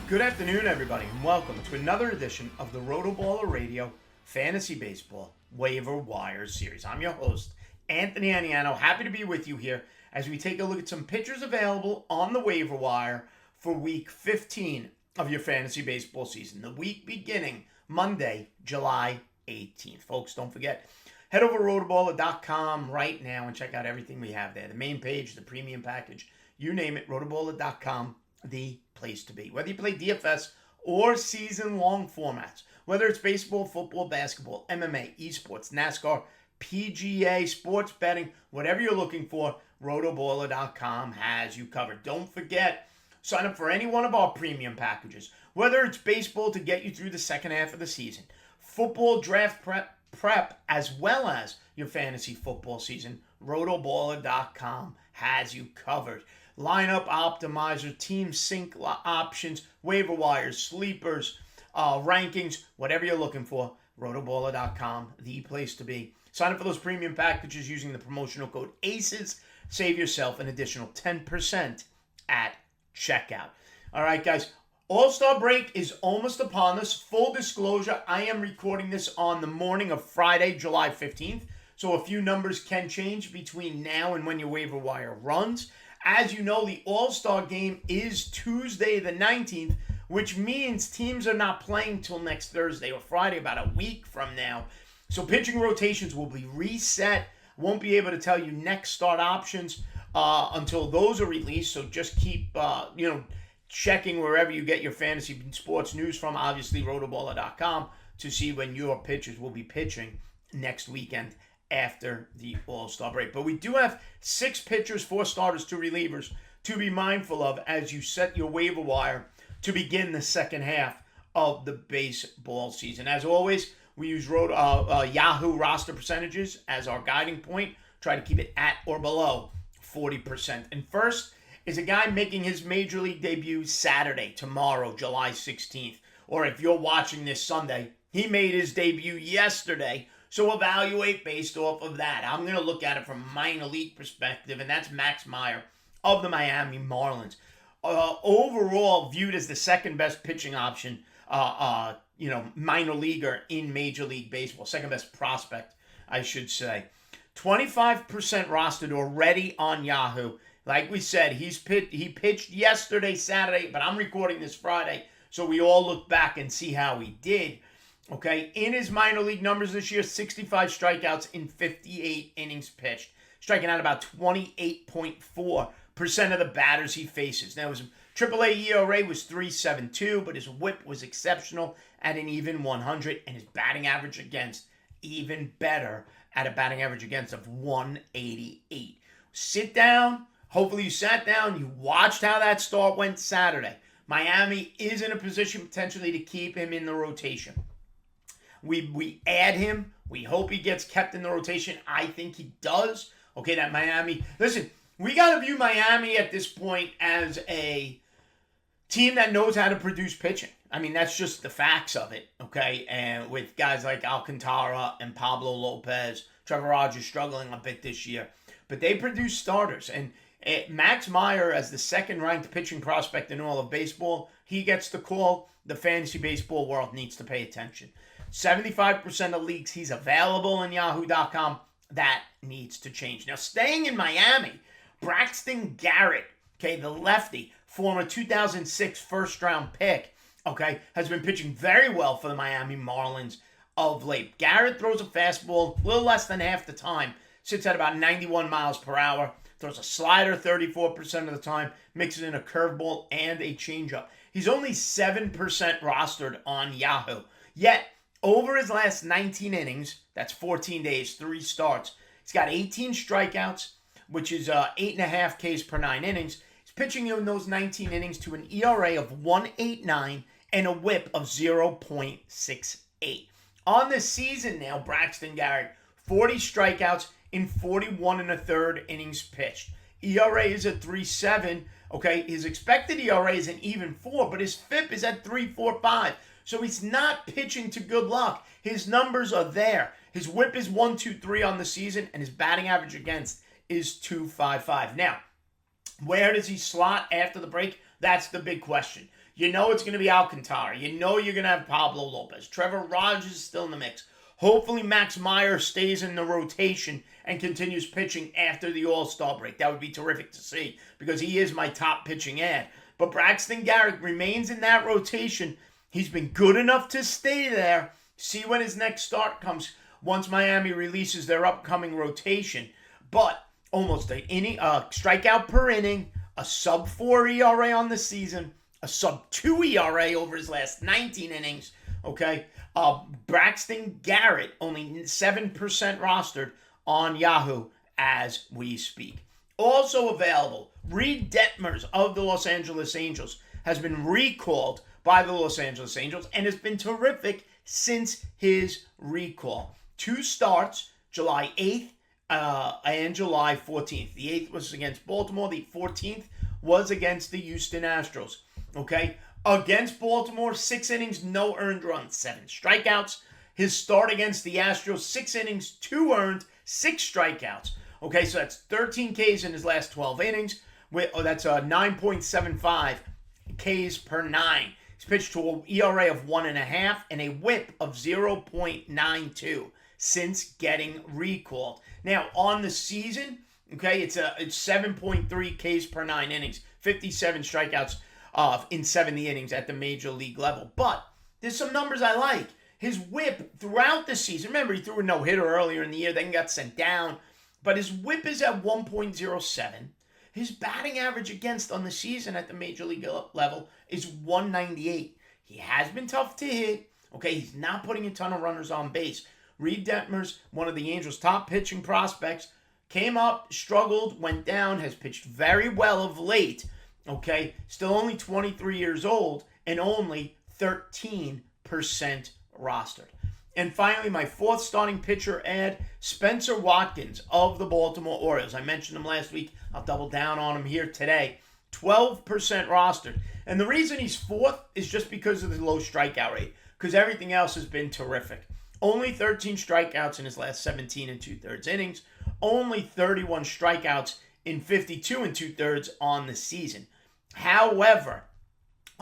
Good afternoon, everybody, and welcome to another edition of the RotoBaller Radio Fantasy Baseball Waiver Wire Series. I'm your host, Anthony Aniano. Happy to be with you here as we take a look at some pitchers available on the waiver wire for Week 15 of your fantasy baseball season. The week beginning Monday, July 18th. Folks, don't forget, head over to rotoballer.com right now and check out everything we have there. The main page, the premium package, you name it, rotoballer.com, the place to be. Whether you play DFS or season-long formats, whether it's baseball, football, basketball, MMA, esports, NASCAR, PGA, sports betting, whatever you're looking for, rotoballer.com has you covered. Don't forget, sign up for any one of our premium packages, whether it's baseball to get you through the second half of the season, football draft prep as well as your fantasy football season, rotoballer.com has you covered. Lineup optimizer, team sync options, waiver wires, sleepers, rankings, whatever you're looking for, rotoballer.com, the place to be. Sign up for those premium packages using the promotional code ACES. Save yourself an additional 10% at checkout. All right, guys. All-Star break is almost upon us. Full disclosure, I am recording this on the morning of Friday, July 15th. So a few numbers can change between now and when your waiver wire runs. As you know, the All-Star game is Tuesday the 19th, which means teams are not playing till next Thursday or Friday, about a week from now. So pitching rotations will be reset. Won't be able to tell you next start options until those are released. So just keep, checking wherever you get your fantasy sports news from, obviously rotoballer.com, to see when your pitchers will be pitching next weekend after the All-Star break. But we do have 6 pitchers, 4 starters, 2 relievers to be mindful of as you set your waiver wire to begin the second half of the baseball season. As always, we use Yahoo roster percentages as our guiding point. Try to keep it at or below 40%. And first is a guy making his Major League debut Saturday, tomorrow, July 16th. Or if you're watching this Sunday, he made his debut yesterday. So evaluate based off of that. I'm going to look at it from a minor league perspective, and that's Max Meyer of the Miami Marlins. Overall, viewed as the second best pitching option, minor leaguer in Major League Baseball. Second best prospect, I should say. 25% rostered already on Yahoo. Like we said, he pitched yesterday, Saturday, but I'm recording this Friday, so we all look back and see how he did. Okay, in his minor league numbers this year, 65 strikeouts in 58 innings pitched, striking out about 28.4% of the batters he faces. Now, his AAA ERA was 3.72, but his whip was exceptional at an even 100, and his batting average against even better at a batting average against of 188. Sit down. Hopefully you sat down, you watched how that start went Saturday. Miami is in a position potentially to keep him in the rotation. We add him. We hope he gets kept in the rotation. I think he does. Okay, that Miami. Listen, we got to view Miami at this point as a team that knows how to produce pitching. I mean, that's just the facts of it, okay? And with guys like Alcantara and Pablo Lopez, Trevor Rogers struggling a bit this year. But they produce starters. And Max Meyer, as the second-ranked pitching prospect in all of baseball, he gets the call. The fantasy baseball world needs to pay attention. 75% of leagues he's available in Yahoo.com. That needs to change. Now, staying in Miami, Braxton Garrett, okay, the lefty, former 2006 first-round pick, okay, has been pitching very well for the Miami Marlins of late. Garrett throws a fastball a little less than half the time, sits at about 91 miles per hour, throws a slider 34% of the time, mixes in a curveball and a changeup. He's only 7% rostered on Yahoo. Yet, over his last 19 innings, that's 14 days, 3 starts, he's got 18 strikeouts, which is 8.5 Ks per 9 innings. He's pitching in those 19 innings to an ERA of 1.89 and a whip of 0.68. On the season now, Braxton Garrett, 40 strikeouts in 41 1/3 innings pitched. ERA is at 3.7. Okay, his expected ERA is an even 4, but his FIP is at 3.45. So he's not pitching to good luck. His numbers are there. His whip is 1.23 on the season, and his batting average against is 2.55. Now, where does he slot after the break? That's the big question. You know it's going to be Alcantara. You know you're going to have Pablo Lopez. Trevor Rogers is still in the mix. Hopefully Max Meyer stays in the rotation and continues pitching after the All-Star break. That would be terrific to see because he is my top pitching ad. But Braxton Garrett remains in that rotation. He's been good enough to stay there. See when his next start comes once Miami releases their upcoming rotation. But almost a strikeout per inning, a sub-4 ERA on the season, a sub-2 ERA over his last 19 innings, okay? Braxton Garrett, only 7% rostered on Yahoo as we speak. Also available, Reed Detmers of the Los Angeles Angels has been recalled by the Los Angeles Angels and has been terrific since his recall. 2 starts, July 8th and July 14th. The 8th was against Baltimore. The 14th was against the Houston Astros. Okay? Against Baltimore, 6 innings, no earned runs, 7 strikeouts. His start against the Astros, 6 innings, 2 earned, 6 strikeouts. Okay, so that's 13 Ks in his last 12 innings. That's 9.75 Ks per 9. He's pitched to an ERA of 1.5 and a whip of 0.92 since getting recalled. Now, on the season, okay, it's 7.3 Ks per 9 innings, 57 strikeouts in 70 innings at the major league level. But there's some numbers I like. His whip throughout the season, remember he threw a no-hitter earlier in the year, then got sent down, but his whip is at 1.07. His batting average against on the season at the major league level is 198. He has been tough to hit. Okay, he's not putting a ton of runners on base. Reed Detmers, one of the Angels' top pitching prospects, came up, struggled, went down, has pitched very well of late. Okay, still only 23 years old and only 13% rostered. And finally, my 4th starting pitcher ad, Spencer Watkins of the Baltimore Orioles. I mentioned him last week. I'll double down on him here today. 12% rostered. And the reason he's 4th is just because of the low strikeout rate, because everything else has been terrific. Only 13 strikeouts in his last 17 and 2/3 innings. Only 31 strikeouts in 52 and 2/3 on the season. However,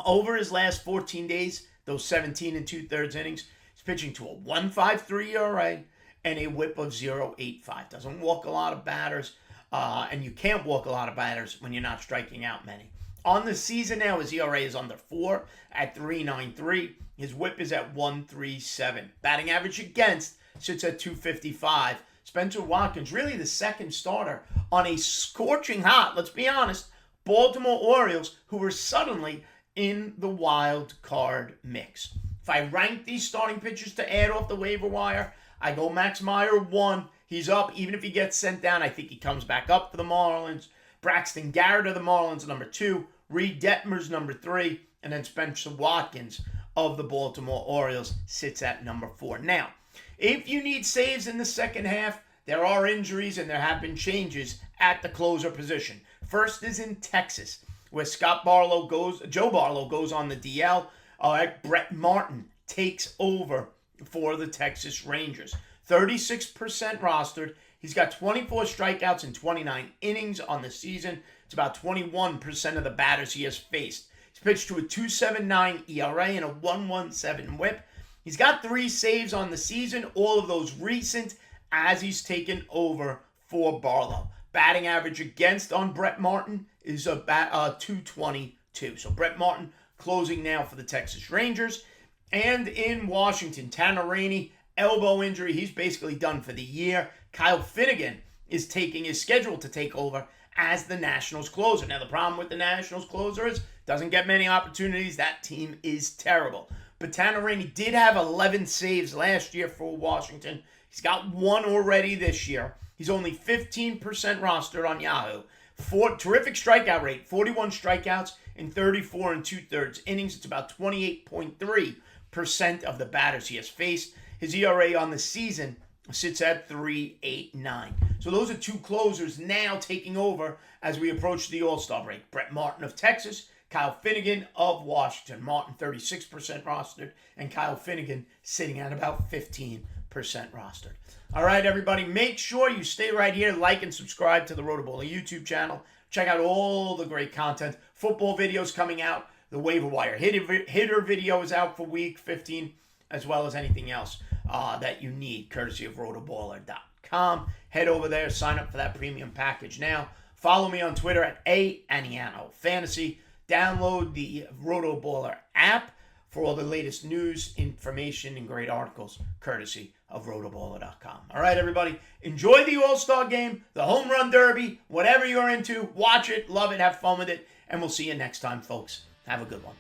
over his last 14 days, those 17 and 2/3 innings, he's pitching to a 1.53 ERA and a whip of 0.85. Doesn't walk a lot of batters, and you can't walk a lot of batters when you're not striking out many. On the season now, his ERA is under 4 at 3.93. His whip is at 1.37. Batting average against sits at 2.55. Spencer Watkins, really the second starter on a scorching hot, let's be honest, Baltimore Orioles, who were suddenly in the wild card mix. If I rank these starting pitchers to add off the waiver wire, I go Max Meyer 1. He's up. Even if he gets sent down, I think he comes back up for the Marlins. Braxton Garrett of the Marlins, number 2. Reed Detmers, number 3. And then Spencer Watkins of the Baltimore Orioles sits at number 4. Now, if you need saves in the second half, there are injuries and there have been changes at the closer position. First is in Texas, where Joe Barlow goes on the DL. Brett Martin takes over for the Texas Rangers. 36% rostered. He's got 24 strikeouts in 29 innings on the season. It's about 21% of the batters he has faced. He's pitched to a 2.79 ERA and a 1.17 whip. He's got 3 saves on the season, all of those recent, as he's taken over for Barlow. Batting average against on Brett Martin is about 222. So Brett Martin closing now for the Texas Rangers. And in Washington, Tanner Rainey, elbow injury. He's basically done for the year. Kyle Finnegan is scheduled to take over as the Nationals closer. Now, the problem with the Nationals closer is doesn't get many opportunities. That team is terrible. But Tanner Rainey did have 11 saves last year for Washington. He's got 1 already this year. He's only 15% rostered on Yahoo. Terrific strikeout rate, 41 strikeouts in 34 and 2/3 innings. It's about 28.3% of the batters he has faced. His ERA on the season sits at 3.89. So those are 2 closers now taking over as we approach the All-Star break. Brett Martin of Texas, Kyle Finnegan of Washington. Martin 36% rostered, and Kyle Finnegan sitting at about 15% rostered. All right, everybody, make sure you stay right here, like and subscribe to the RotoBaller YouTube channel. Check out all the great content. Football videos coming out The waiver wire hitter video is out for week 15, as well as anything else that you need, courtesy of rotoballer.com. Head over there, sign up for that premium package now. Follow me on Twitter at Aniano Fantasy. Download the RotoBaller app for all the latest news, information, and great articles, courtesy of rotoballer.com. All right, everybody, enjoy the All-Star Game, the Home Run Derby, whatever you're into. Watch it, love it, have fun with it, and we'll see you next time, folks. Have a good one.